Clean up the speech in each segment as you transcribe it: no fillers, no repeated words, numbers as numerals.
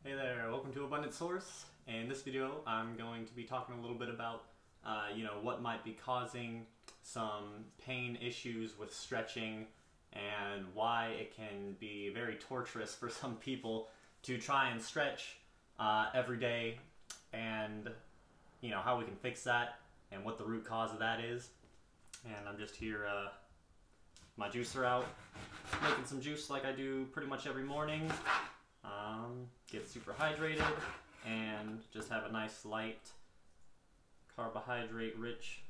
Hey there, welcome to Abundant Source. In this video, I'm going to be talking a little bit about, what might be causing some pain issues with stretching and why it can be very torturous for some people to try and stretch every day, and how we can fix that and what the root cause of that is. And I'm just here, my juicer out, making some juice like I do pretty much every morning. Get super hydrated and just have a nice light carbohydrate rich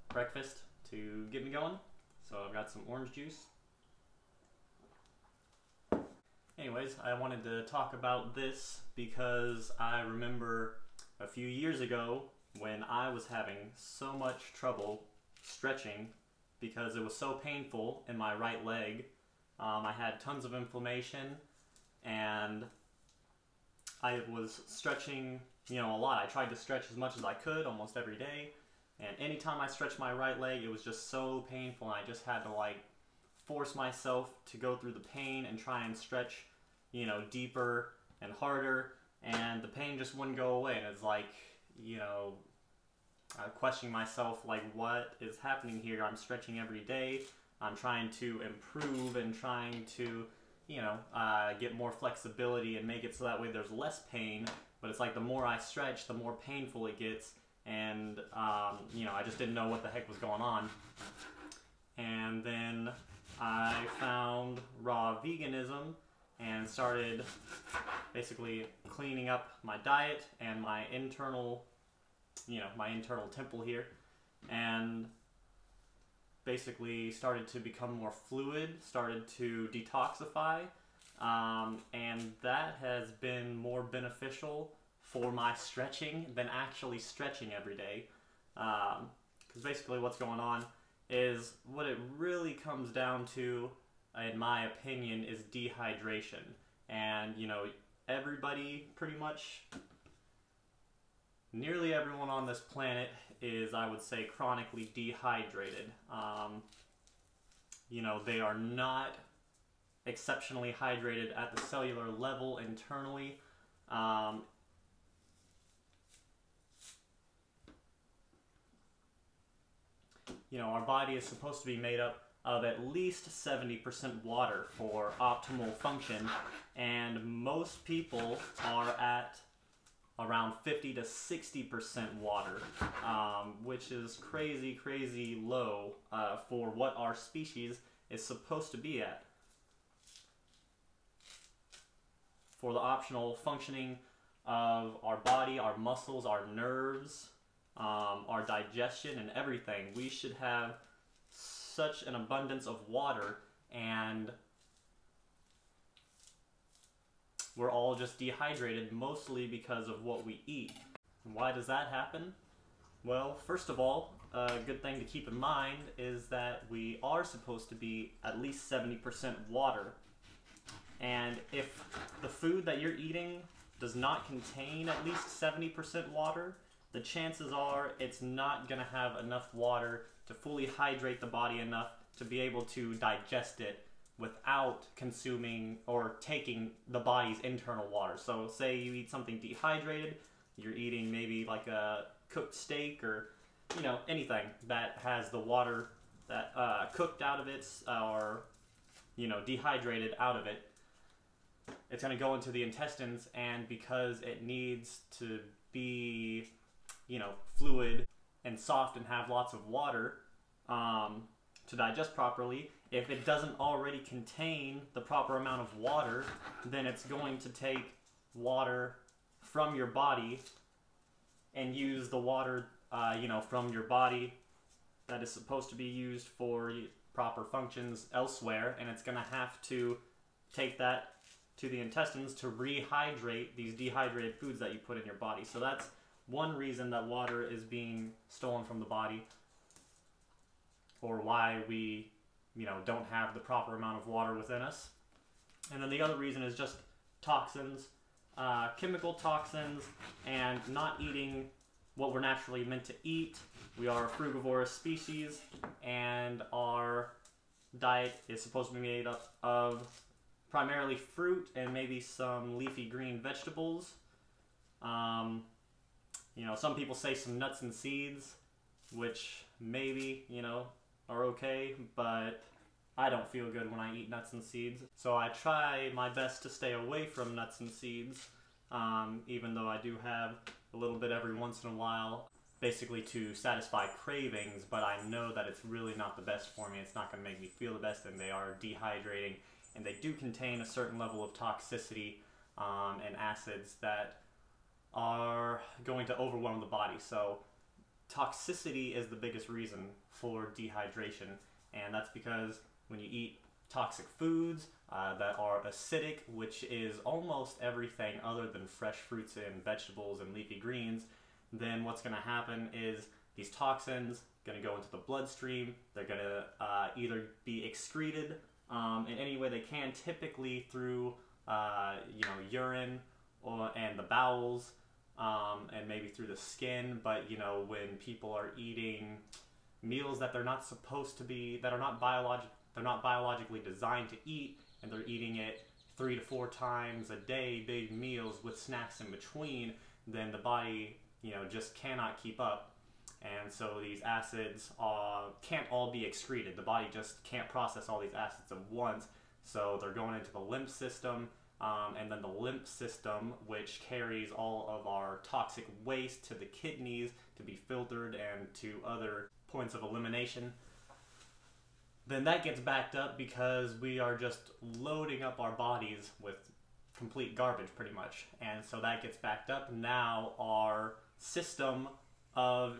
breakfast to get me going. So I've got some orange juice. Anyways, I wanted to talk about this because I remember a few years ago when I was having so much trouble stretching because it was so painful in my right leg. I had tons of inflammation and I was stretching, a lot. I tried to stretch as much as I could almost every day, and anytime I stretched my right leg, it was just so painful, and I just had to force myself to go through the pain and try and stretch, deeper and harder, and the pain just wouldn't go away. And it's questioning myself, what is happening here? I'm stretching every day. I'm trying to improve and trying to, get more flexibility and make it so that way there's less pain. But it's like the more I stretch, the more painful it gets. And, I just didn't know what the heck was going on. And then I found raw veganism and started basically cleaning up my diet and my internal, my internal temple here. And basically started to become more fluid, started to detoxify, and that has been more beneficial for my stretching than actually stretching every day. Because basically what's going on is, what it really comes down to, in my opinion, is dehydration. And everybody, pretty much nearly everyone on this planet is, I would say, chronically dehydrated. They are not exceptionally hydrated at the cellular level internally. Our body is supposed to be made up of at least 70% water for optimal function, and most people are at around 50 to 60% water, which is crazy low for what our species is supposed to be at. For the optimal functioning of our body, our muscles, our nerves, our digestion and everything, we should have such an abundance of water, and we're all just dehydrated mostly because of what we eat. And why does that happen? Well, first of all, a good thing to keep in mind is that we are supposed to be at least 70% water. And if the food that you're eating does not contain at least 70% water, the chances are it's not going to have enough water to fully hydrate the body enough to be able to digest it without consuming or taking the body's internal water. So say you eat something dehydrated, you're eating maybe like a cooked steak or anything that has the water that cooked out of it or dehydrated out of it. It's going to go into the intestines, and because it needs to be fluid and soft and have lots of water to digest properly, if it doesn't already contain the proper amount of water, then it's going to take water from your body and use the water, from your body that is supposed to be used for proper functions elsewhere, and it's going to have to take that to the intestines to rehydrate these dehydrated foods that you put in your body. So that's one reason that water is being stolen from the body, or why we don't have the proper amount of water within us. And then the other reason is just toxins, chemical toxins, and not eating what we're naturally meant to eat. We are a frugivorous species, and our diet is supposed to be made up of primarily fruit and maybe some leafy green vegetables. You know, some people say some nuts and seeds, which maybe, you know, are okay, but I don't feel good when I eat nuts and seeds. So I try my best to stay away from nuts and seeds, even though I do have a little bit every once in a while, basically to satisfy cravings, but I know that it's really not the best for me. It's not going to make me feel the best, and they are dehydrating, and they do contain a certain level of toxicity and acids that are going to overwhelm the body. So toxicity is the biggest reason for dehydration, and that's because when you eat toxic foods that are acidic, which is almost everything other than fresh fruits and vegetables and leafy greens, then what's going to happen is these toxins going to go into the bloodstream. They're going to either be excreted in any way they can, typically through you know, urine and the bowels, and maybe through the skin. But you know, when people are eating meals that they're not supposed to be, that are not biologically designed to eat, and they're eating it 3 to 4 times a day, big meals with snacks in between, then the body, you know, just cannot keep up. And so these acids can't all be excreted. The body just can't process all these acids at once. So they're going into the lymph system, and then the lymph system, which carries all of our toxic waste to the kidneys to be filtered and to other points of elimination. Then that gets backed up because we are just loading up our bodies with complete garbage pretty much. And so that gets backed up. Now our system of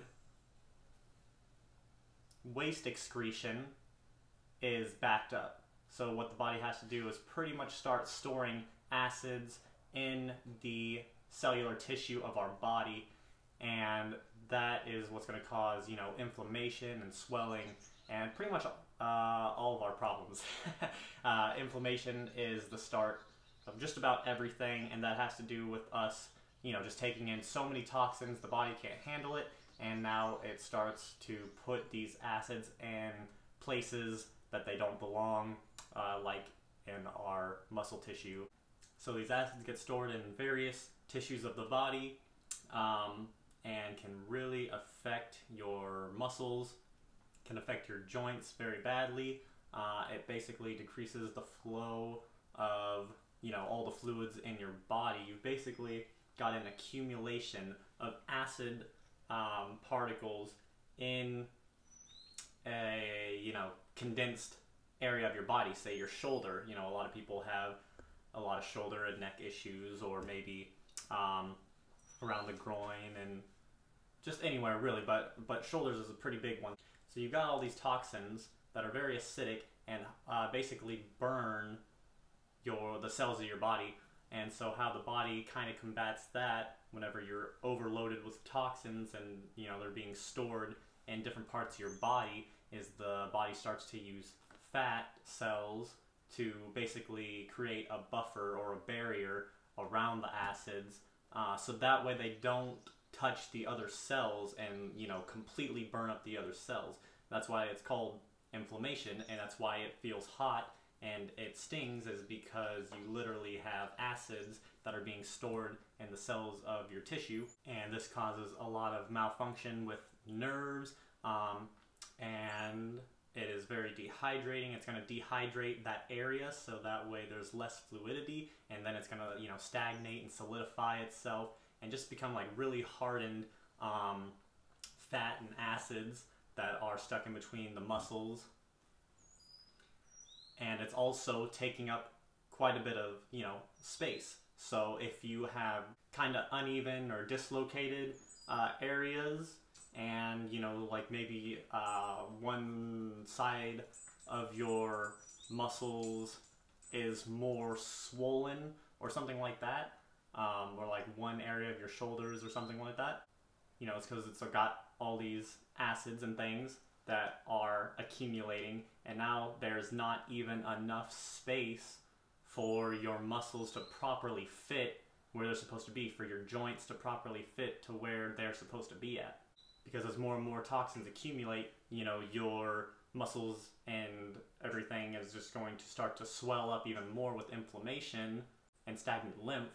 waste excretion is backed up. So what the body has to do is pretty much start storing acids in the cellular tissue of our body, and that is what's going to cause, you know, inflammation and swelling and pretty much all of our problems. Inflammation is the start of just about everything, and that has to do with us, you know, just taking in so many toxins the body can't handle it, and now it starts to put these acids in places that they don't belong, like in our muscle tissue. So these acids get stored in various tissues of the body, and can really affect your muscles, can affect your joints very badly. It basically decreases the flow of, you know, all the fluids in your body. You've basically got an accumulation of acid particles in a, you know, condensed area of your body. Say your shoulder. You know, a lot of people have a lot of shoulder and neck issues, or maybe around the groin and just anywhere really, but shoulders is a pretty big one. So you've got all these toxins that are very acidic and basically burn the cells of your body. And so how the body kind of combats that whenever you're overloaded with toxins and, you know, they're being stored in different parts of your body, is the body starts to use fat cells to basically create a buffer or a barrier around the acids, so that way they don't touch the other cells and, you know, completely burn up the other cells. That's why it's called inflammation, and that's why it feels hot and it stings, is because you literally have acids that are being stored in the cells of your tissue, and this causes a lot of malfunction with nerves, and it is very dehydrating. It's going to dehydrate that area, so that way there's less fluidity, and then it's going to, you know, stagnate and solidify itself and just become like really hardened fat and acids that are stuck in between the muscles. And it's also taking up quite a bit of, you know, space. So if you have kind of uneven or dislocated areas, and, you know, like maybe one side of your muscles is more swollen or something like that, or like one area of your shoulders or something like that, you know, it's because it's got all these acids and things that are accumulating, and now there's not even enough space for your muscles to properly fit where they're supposed to be, for your joints to properly fit to where they're supposed to be at. Because as more and more toxins accumulate, you know, your muscles and everything is just going to start to swell up even more with inflammation and stagnant lymph.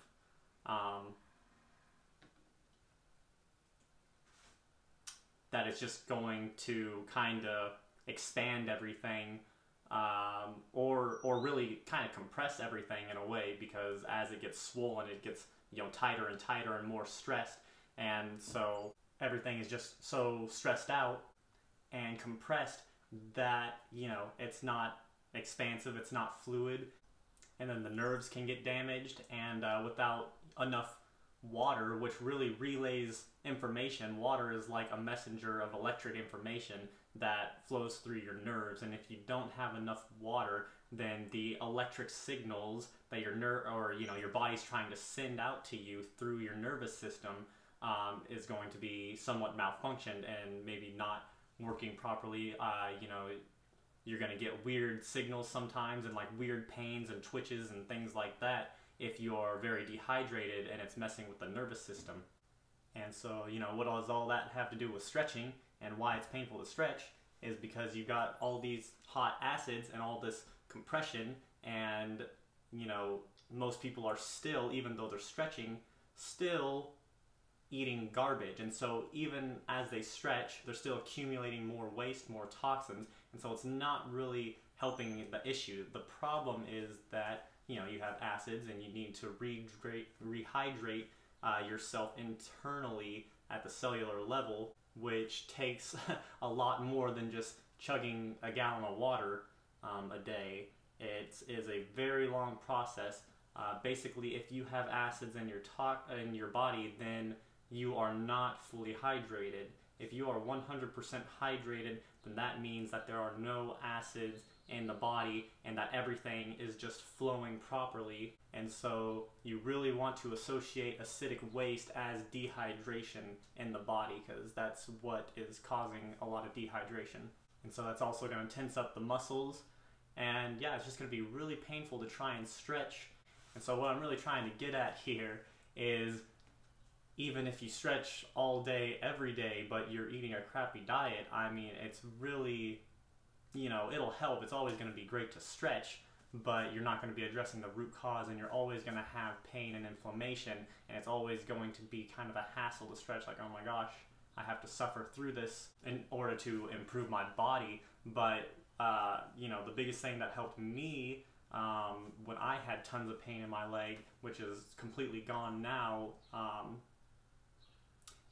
That it's just going to kind of expand everything, or really kind of compress everything in a way, because as it gets swollen, it gets, you know, tighter and tighter and more stressed, and so everything is just so stressed out and compressed that, you know, it's not expansive, it's not fluid, and then the nerves can get damaged, and without enough water, which really relays information. Water is like a messenger of electric information that flows through your nerves, and if you don't have enough water, then the electric signals that your your body's trying to send out to you through your nervous system is going to be somewhat malfunctioned and maybe not working properly. You're going to get weird signals sometimes, and like weird pains and twitches and things like that if you're very dehydrated and it's messing with the nervous system. And so, you know, what does all that have to do with stretching and why it's painful to stretch is because you've got all these hot acids and all this compression, and, you know, most people are still, even though they're stretching, still eating garbage. And so even as they stretch, they're still accumulating more waste, more toxins, and so it's not really helping the issue. The problem is that, you know, you have acids and you need to rehydrate yourself internally at the cellular level, which takes a lot more than just chugging a gallon of water a day. It is a very long process. Basically, if you have acids in your body, then you are not fully hydrated. If you are 100% hydrated, then that means that there are no acids in the body and that everything is just flowing properly. And so you really want to associate acidic waste as dehydration in the body, because that's what is causing a lot of dehydration. And so that's also going to tense up the muscles, and yeah, it's just going to be really painful to try and stretch. And so what I'm really trying to get at here is, even if you stretch all day, every day, but you're eating a crappy diet, I mean, it's really, you know, it'll help. It's always going to be great to stretch, but you're not going to be addressing the root cause, and you're always going to have pain and inflammation, and it's always going to be kind of a hassle to stretch, like, oh my gosh, I have to suffer through this in order to improve my body. But, you know, the biggest thing that helped me when I had tons of pain in my leg, which is completely gone now,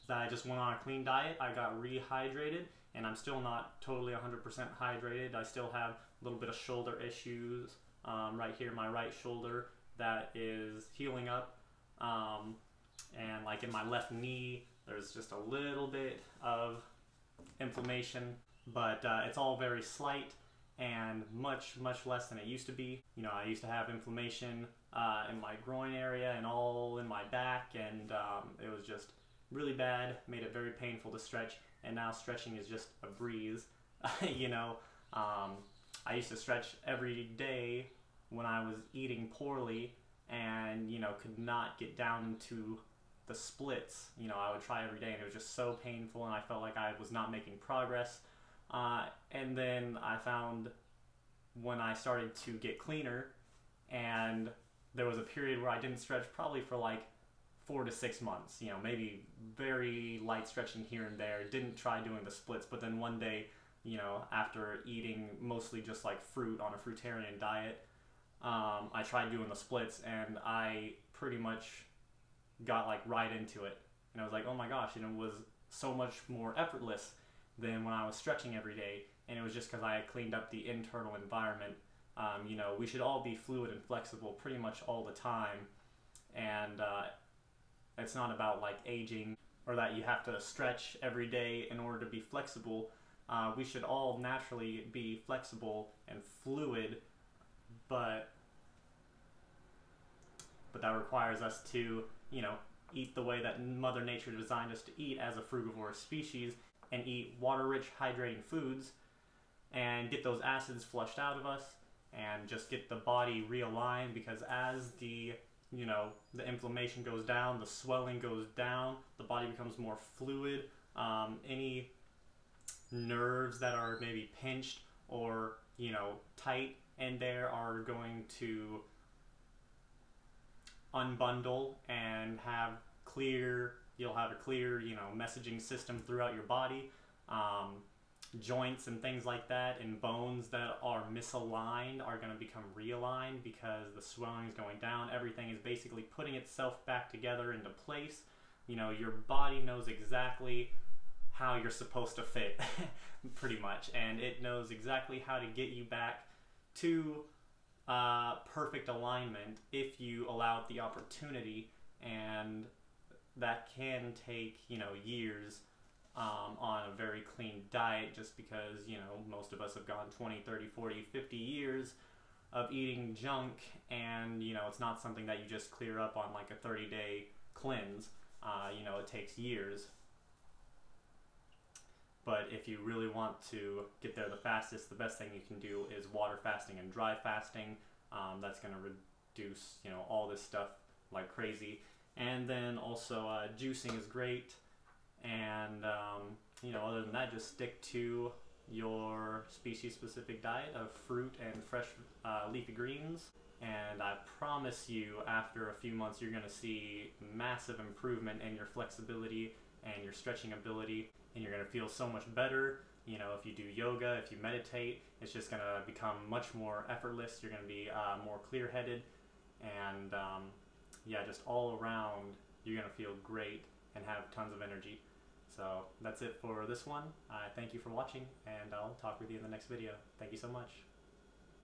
that I just went on a clean diet. I got rehydrated, and I'm still not totally 100% hydrated. I still have a little bit of shoulder issues right here, my right shoulder, that is healing up. And like in my left knee, there's just a little bit of inflammation, but it's all very slight and much less than it used to be. You know, I used to have inflammation in my groin area and all in my back, and it was just really bad, made it very painful to stretch, and now stretching is just a breeze. You know, I used to stretch every day when I was eating poorly, and, you know, could not get down into the splits. You know, I would try every day, and it was just so painful, and I felt like I was not making progress. And then I found, when I started to get cleaner, and there was a period where I didn't stretch probably for like 4 to 6 months, you know, maybe very light stretching here and there, didn't try doing the splits, but then one day, you know, after eating mostly just like fruit on a fruitarian diet, I tried doing the splits, and I pretty much got like right into it, and I was like, oh my gosh, and it was so much more effortless than when I was stretching every day. And it was just because I had cleaned up the internal environment. You know, we should all be fluid and flexible pretty much all the time, and it's not about like aging or that you have to stretch every day in order to be flexible. We should all naturally be flexible and fluid, but that requires us to, you know, eat the way that Mother Nature designed us to eat as a frugivorous species, and eat water-rich, hydrating foods, and get those acids flushed out of us, and just get the body realigned. Because as the, you know, the inflammation goes down, the swelling goes down, the body becomes more fluid. Any nerves that are maybe pinched or, you know, tight in there are going to unbundle and have you'll have a clear, you know, messaging system throughout your body. Joints and things like that and bones that are misaligned are going to become realigned because the swelling is going down. Everything is basically putting itself back together into place. You know, your body knows exactly how you're supposed to fit, pretty much, and it knows exactly how to get you back to perfect alignment if you allow it the opportunity. And that can take, you know, years on a very clean diet, just because, you know, most of us have gone 20, 30, 40, 50 years of eating junk, and, you know, it's not something that you just clear up on like a 30-day cleanse. You know, it takes years. But if you really want to get there the fastest, the best thing you can do is water fasting and dry fasting. That's going to reduce, you know, all this stuff like crazy. And then also juicing is great. And, you know, other than that, just stick to your species-specific diet of fruit and fresh leafy greens. And I promise you, after a few months, you're going to see massive improvement in your flexibility and your stretching ability. And you're going to feel so much better. You know, if you do yoga, if you meditate, it's just going to become much more effortless. You're going to be more clear-headed. And, yeah, just all around, you're going to feel great and have tons of energy. So that's it for this one. Thank you for watching, and I'll talk with you in the next video. Thank you so much.